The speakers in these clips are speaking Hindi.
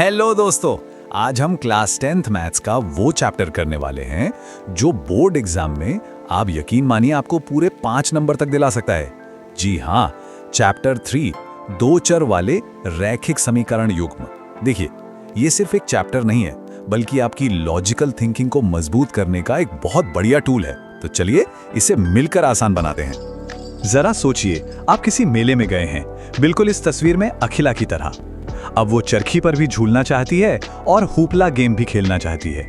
हेलो दोस्तों, आज हम क्लास 10th मैथ्स का वो चैप्टर करने वाले हैं जो बोर्ड एग्जाम में आप यकीन मानिए आपको पूरे 5 नंबर तक दिला सकता है। जी हाँ, चैप्टर 3 दो चर वाले रैखिक समीकरण युग्म। देखिए, ये सिर्फ एक चैप्टर नहीं है बल्कि आपकी लॉजिकल थिंकिंग को मजबूत करने का एक बहुत बढ़िया टूल है। तो चलिए इसे मिलकर आसान बनाते हैं। जरा सोचिए, आप किसी मेले में गए हैं, बिल्कुल इस तस्वीर में अखिला की तरह। अब वो चरखी पर भी झूलना चाहती है और हुपला गेम भी खेलना चाहती है।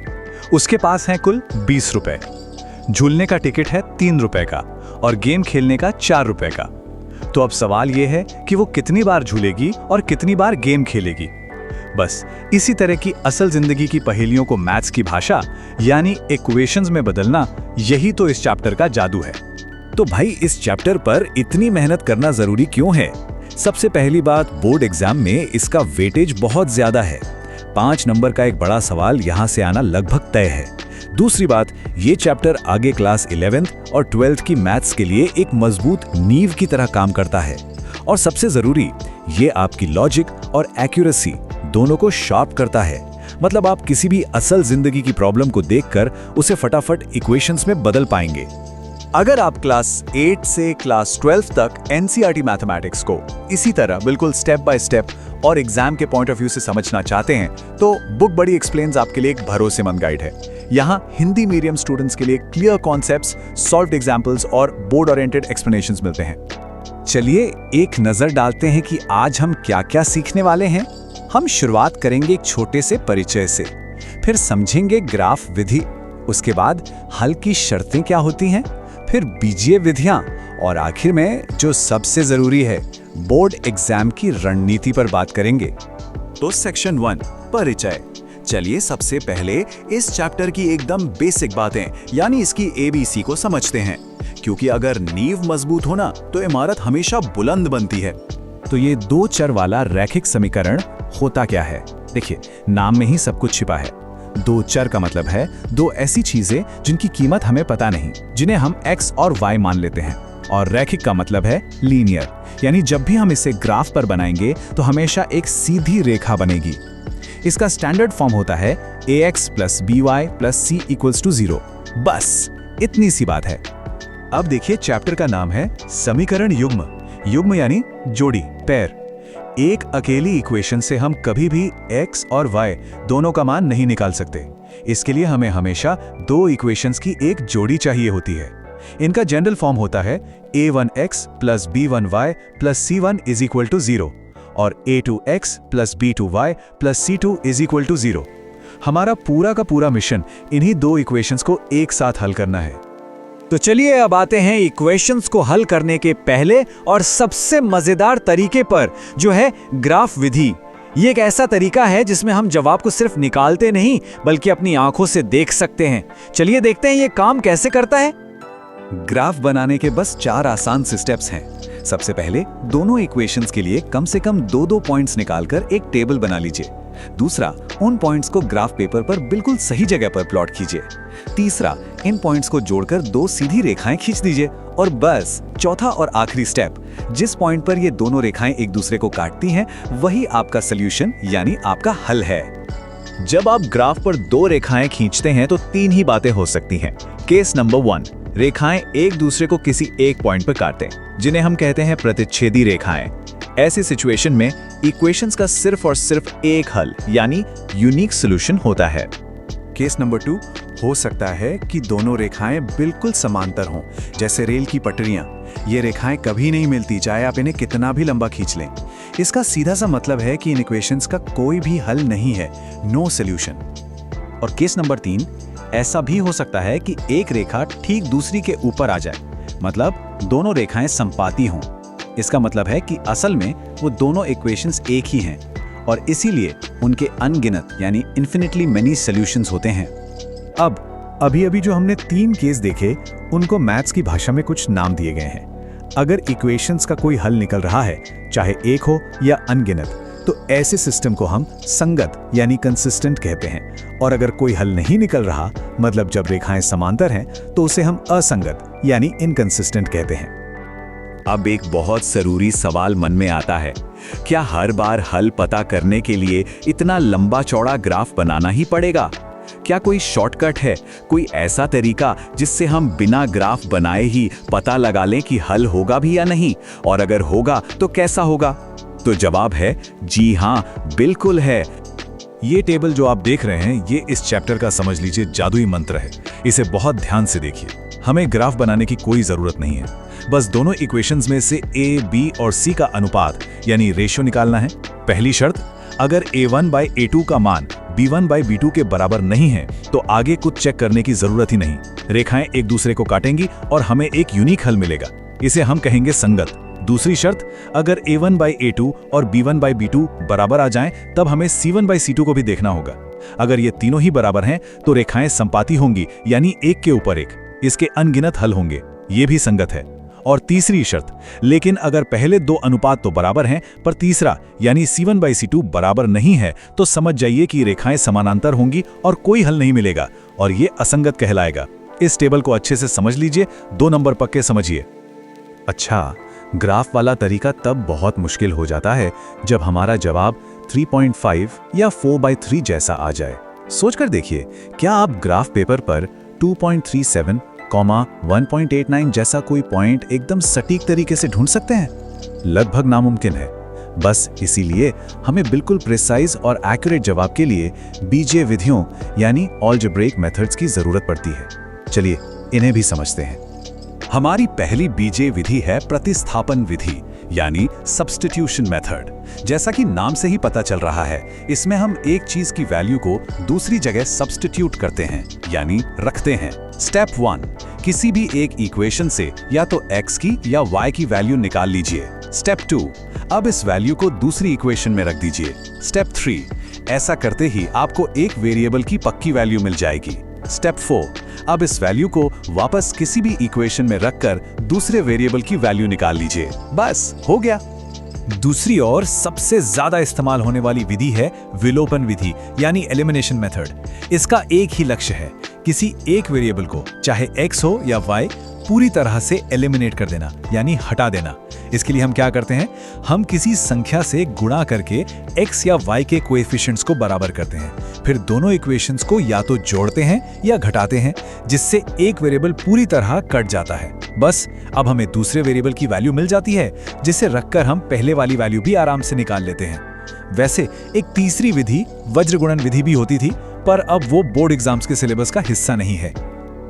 उसके पास हैं कुल 20 रुपए। झूलने का टिकट है 3 रुपए का और गेम खेलने का 4 रुपए का। तो अब सवाल ये है कि वो कितनी बार झूलेगी और कितनी बार गेम खेलेगी। बस इसी तरह की असल जिंदगी की पहेलियों को मैथ्स की भाषा यानी इक्वेशंस में बदलना, यही तो इस चैप्टर का जादू है। तो भाई, इस चैप्टर पर इतनी मेहनत करना जरूरी क्यों है? सबसे पहली बात, बोर्ड एग्जाम में इसका वेटेज बहुत ज्यादा है। 5 नंबर का एक बड़ा सवाल यहां से आना लगभग तय है। दूसरी बात, ये चैप्टर आगे क्लास 11th और 12th की मैथ्स के लिए एक मजबूत नींव की तरह काम करता है। और सबसे जरूरी, ये आपकी लॉजिक और एक्यूरेसी दोनों को शार्प करता है। मतलब आप किसी भी असल जिंदगी की प्रॉब्लम को देखकर उसे फटाफट इक्वेशंस में बदल पाएंगे। अगर आप क्लास 8 से क्लास 12 तक एनसीईआरटी मैथमेटिक्स को इसी तरह बिल्कुल स्टेप बाय स्टेप और एग्जाम के पॉइंट ऑफ व्यू से समझना चाहते हैं, तो बुक बड़ी एक्सप्लेन्स आपके लिए एक भरोसेमंद गाइड है। यहाँ हिंदी मीडियम स्टूडेंट्स के लिए क्लियर कॉन्सेप्ट्स, सॉल्व्ड एग्जाम्पल्स और बोर्ड ओरिएंटेड एक्सप्लेनेशंस मिलते हैं। चलिए एक नजर डालते हैं कि आज हम क्या-क्या सीखने वाले हैं। हम शुरुआत करेंगे एक छोटे से परिचय से, फिर समझेंगे ग्राफ विधि, उसके बाद हल की शर्तें क्या होती हैं, फिर बीजीय विधियां और आखिर में जो सबसे जरूरी है, बोर्ड एग्जाम की रणनीति पर बात करेंगे। तो सेक्शन 1 परिचय। चलिए सबसे पहले इस चैप्टर की एकदम बेसिक बातें यानी इसकी एबीसी को समझते हैं, क्योंकि अगर नींव मजबूत हो ना तो इमारत हमेशा बुलंद बनती है। तो ये दो चर वाला रैखिक समीकरण होता क्या है? देखिए, नाम में ही सब कुछ छिपा है। दो चर का मतलब है दो ऐसी चीजें जिनकी कीमत हमें पता नहीं, जिन्हें हम x और y मान लेते हैं। और रैखिक का मतलब है लीनियर, यानी जब भी हम इसे ग्राफ पर बनाएंगे तो हमेशा एक सीधी रेखा बनेगी। इसका स्टैंडर्ड फॉर्म होता है ax + by + c = 0। बस इतनी सी बात है। अब देखिए, चैप्टर का नाम है समीकरण युग्म। युग्म यानी जोड़ी, पैर। एक अकेली इक्वेशन से हम कभी भी x और y दोनों का मान नहीं निकाल सकते। इसके लिए हमें हमेशा दो इक्वेशंस की एक जोड़ी चाहिए होती है। इनका जनरल फॉर्म होता है a1x + b1y + c1 = 0 और a2x + b2y + c2 = 0। हमारा पूरा का पूरा मिशन इन्हीं दो इक्वेशंस को एक साथ हल करना है। तो चलिए अब आते हैं इक्वेशंस को हल करने के पहले और सबसे मजेदार तरीके पर, जो है ग्राफ विधि। ये एक ऐसा तरीका है जिसमें हम जवाब को सिर्फ निकालते नहीं बल्कि अपनी आंखों से देख सकते हैं। चलिए देखते हैं ये काम कैसे करता है। ग्राफ बनाने के बस 4 आसान से स्टेप्स हैं। सबसे पहले दोनों इक्वेशंस के लिए कम से कम 2-2 पॉइंट्स निकालकर एक टेबल बना लीजिए। दूसरा, उन पॉइंट्स को ग्राफ पेपर पर बिल्कुल सही जगह पर प्लॉट कीजिए। तीसरा, इन पॉइंट्स को जोड़कर 2 सीधी रेखाएं खींच दीजिए। और बस चौथा और आखिरी स्टेप, जिस पॉइंट पर ये दोनों रेखाएं एक दूसरे को काटती हैं, वही आपका सॉल्यूशन यानी आपका हल है। जब आप ग्राफ पर 2 रेखाएं खींचते हैं तो 3 ही बातें हो सकती हैं। केस नंबर 1, रेखाएं एक दूसरे को किसी एक पॉइंट पर काटते हैं, जिन्हें हम कहते हैं प्रतिच्छेदी रेखाएं। ऐसी सिचुएशन में इक्वेशंस का सिर्फ और सिर्फ एक हल यानी यूनिक सॉल्यूशन होता है। केस नंबर 2, हो सकता है कि दोनों रेखाएं बिल्कुल समांतर हों, जैसे रेल की पटरियां। ये रेखाएं कभी नहीं मिलती, चाहे आप इन्हें कितना भी लंबा खींच लें। इसका सीधा सा मतलब है कि इन इक्वेशंस का कोई भी हल नहीं है, नो सॉल्यूशन। और केस नंबर 3, ऐसा भी हो सकता है कि एक रेखा ठीक दूसरी के ऊपर आ जाए, मतलब दोनों रेखाएं संपाती हों। इसका मतलब है कि असल में वो दोनों इक्वेशंस एक ही हैं और इसीलिए उनके अनगिनत यानी इन्फिनिटली मेनी सॉल्यूशंस होते हैं। अब अभी जो हमने 3 केस देखे, उनको मैथ्स की भाषा में कुछ नाम दिए गए हैं। अगर इक्वेशंस का कोई हल निकल रहा है, चाहे एक हो या अनगिनत, तो ऐसे सिस्टम को हम संगत यानी कंसिस्टेंट कहते हैं। और अगर कोई हल नहीं निकल रहा, मतलब जब रेखाएं समांतर हैं, तो उसे हम असंगत यानी इनकंसिस्टेंट कहते हैं। अब एक बहुत जरूरी सवाल मन में आता है, क्या हर बार हल पता करने के लिए इतना लंबा चौड़ा ग्राफ बनाना ही पड़ेगा? क्या कोई शॉर्टकट है, कोई ऐसा तरीका जिससे हम बिना ग्राफ बनाए ही पता लगा लें कि हल होगा भी या नहीं, और अगर होगा तो कैसा होगा? तो जवाब है जी हाँ, बिल्कुल है। ये टेबल जो आप देख रहे हैं, ये इस चैप्टर का समझ लीजिए जादुई मंत्र है। इसे बहुत ध्यान से देखिए। हमें ग्राफ बनाने की कोई जरूरत नहीं है, बस दोनों इक्वेशंस में से a, b और c का अनुपात यानी रेशियो निकालना है। पहली शर्त, अगर a1/a2 का मान b1/b2 के बराबर नहीं है तो आगे कुछ चेक करने की जरूरत ही नहीं। रेखाएं एक दूसरे को काटेंगी और हमें एक यूनिक हल मिलेगा, इसे हम कहेंगे संगत। दूसरी शर्त, अगर a1/a2 और b1/b2 बराबर आ जाएं, तब हमें c1/c2 को भी देखना होगा। अगर ये तीनों ही बराबर हैं तो रेखाएं संपाती होंगी, यानी एक के ऊपर एक। इसके अनगिनत हल होंगे, ये भी संगत है। और तीसरी शर्त, लेकिन अगर पहले दो अनुपात तो बराबर हैं पर तीसरा यानी c1/c2 बराबर नहीं है, तो समझ जाइए कि रेखाएं समानांतर होंगी और कोई हल नहीं मिलेगा और ये असंगत कहलाएगा। इस टेबल को अच्छे से समझ लीजिए, 2 नंबर पक्के समझिए। अच्छा, ग्राफ वाला तरीका तब बहुत मुश्किल हो जाता है जब हमारा जवाब 3.5 या 4/3 जैसा आ जाए। सोचकर देखिए, क्या आप ग्राफ पेपर पर 2.37, 1.89 जैसा कोई पॉइंट एकदम सटीक तरीके से ढूंढ सकते हैं? लगभग नामुमकिन है। बस इसीलिए हमें बिल्कुल प्रिसाइज और एक्यूरेट जवाब के लिए बीजीय विधियों यानी अलजेब्रिक मेथड्स की जरूरत पड़ती है। चलिए इन्हें भी समझते हैं। हमारी पहली बीजीय विधि है प्रतिस्थापन विधि यानी सब्स्टिट्यूशन मेथड। जैसा कि नाम से ही पता चल रहा है, इसमें हम एक चीज की वैल्यू को दूसरी जगह सब्स्टिट्यूट करते हैं यानी रखते हैं। स्टेप 1, किसी भी एक इक्वेशन से या तो x की या y की वैल्यू निकाल लीजिए। स्टेप 2, अब इस वैल्यू को दूसरी इक्वेशन में रख दीजिए। स्टेप 3, ऐसा करते ही आपको एक वेरिएबल की पक्की वैल्यू मिल जाएगी। स्टेप 4, अब इस वैल्यू को वापस किसी भी इक्वेशन में रखकर दूसरे वेरिएबल की वैल्यू निकाल लीजिए। बस हो गया। दूसरी और सबसे ज्यादा इस्तेमाल होने वाली विधि है विलोपन विधि यानी एलिमिनेशन मेथड। इसका एक ही लक्ष्य है, किसी एक वेरिएबल को चाहे x हो या y पूरी तरह से एलिमिनेट कर देना यानी हटा देना। इसके लिए हम क्या करते हैं, हम किसी संख्या से गुणा करके x या y के कोएफिशिएंट्स को बराबर करते हैं, फिर दोनों इक्वेशंस को या तो जोड़ते हैं या घटाते हैं, जिससे एक वेरिएबल पूरी तरह कट जाता है। बस अब हमें दूसरे वेरिएबल की वैल्यू मिल जाती है, जिसे रखकर हम पहले वाली वैल्यू भी आराम से निकाल लेते हैं। वैसे एक तीसरी विधि वज्रगुणन विधि भी होती थी, पर अब वो बोर्ड एग्जाम्स के सिलेबस का हिस्सा नहीं है।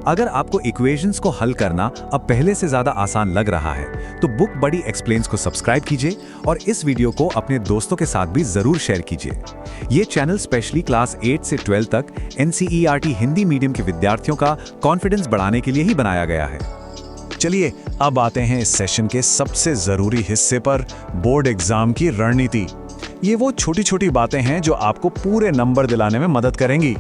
अगर आपको इक्वेशंस को हल करना अब पहले से ज्यादा आसान लग रहा है, तो बुक बडी एक्सप्लेन्स को सब्सक्राइब कीजिए और इस वीडियो को अपने दोस्तों के साथ भी जरूर शेयर कीजिए। ये चैनल स्पेशली क्लास 8 से 12 तक NCERT हिंदी मीडियम के विद्यार्थियों का कॉन्फिडेंस बढ़ाने के लिए ही बनाया गया है। चलिए अब आते हैं इस सेशन के सबसे जरूरी हिस्से पर, बोर्ड एग्जाम की रणनीति। ये वो छोटी छोटी बातें हैं जो आपको पूरे नंबर दिलाने में मदद करेंगी।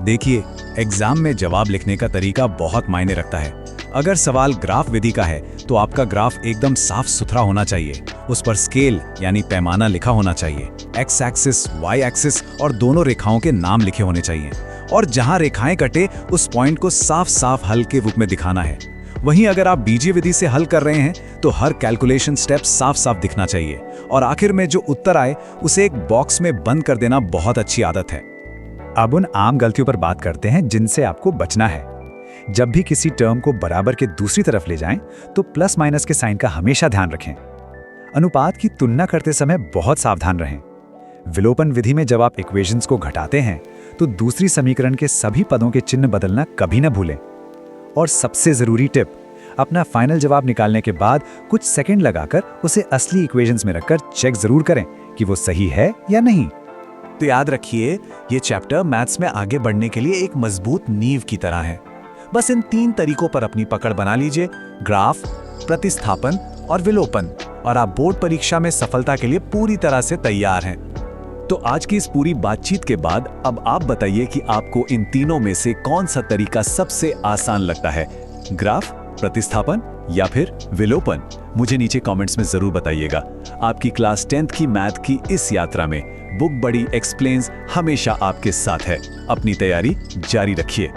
देखिए, एग्जाम में जवाब लिखने का तरीका बहुत मायने रखता है। अगर सवाल ग्राफ विधि का है तो आपका ग्राफ एकदम साफ सुथरा होना चाहिए। उस पर स्केल यानी पैमाना लिखा होना चाहिए, एक्स एक्सिस, वाई एक्सिस और दोनों रेखाओं के नाम लिखे होने चाहिए। और जहां रेखाएं कटे उस पॉइंट को साफ साफ हल के रूप में दिखाना है। वहीं अगर आप बीजीय विधि से हल कर रहे हैं तो हर कैलकुलेशन स्टेप साफ साफ दिखना चाहिए और आखिर में जो उत्तर आए उसे एक बॉक्स में बंद कर देना बहुत अच्छी आदत है। अब उन आम गलतियों पर बात करते हैं जिनसे आपको बचना है। जब भी किसी टर्म को बराबर के दूसरी तरफ ले जाएं, तो प्लस माइनस के साइन का हमेशा ध्यान रखें। अनुपात की तुलना करते समय बहुत सावधान रहें। विलोपन विधि में जब आप इक्वेशंस को घटाते हैं तो दूसरी समीकरण के सभी पदों के चिन्ह बदलना कभी न भूलें। और सबसे जरूरी टिप, अपना फाइनल जवाब निकालने के बाद कुछ सेकंड लगाकर उसे असली इक्वेशंस में रखकर चेक जरूर करें कि वो सही है या नहीं। तो याद रखिए, ये चैप्टर मैथ्स में आगे बढ़ने के लिए एक मजबूत नींव की तरह है। बस इन 3 तरीकों पर अपनी पकड़ बना लीजिए, ग्राफ, प्रतिस्थापन और विलोपन, और आप बोर्ड परीक्षा में सफलता के लिए पूरी तरह से तैयार हैं। तो आज की इस पूरी बातचीत के बाद अब आप बताइए कि आपको इन तीनों में से कौन सा तरीका सबसे आसान लगता है, ग्राफ, प्रतिस्थापन या फिर विलोपन? मुझे नीचे कमेंट्स में जरूर बताइएगा। आपकी क्लास 10th की मैथ की इस यात्रा में बुक बडी एक्सप्लेन्स हमेशा आपके साथ है। अपनी तैयारी जारी रखिए।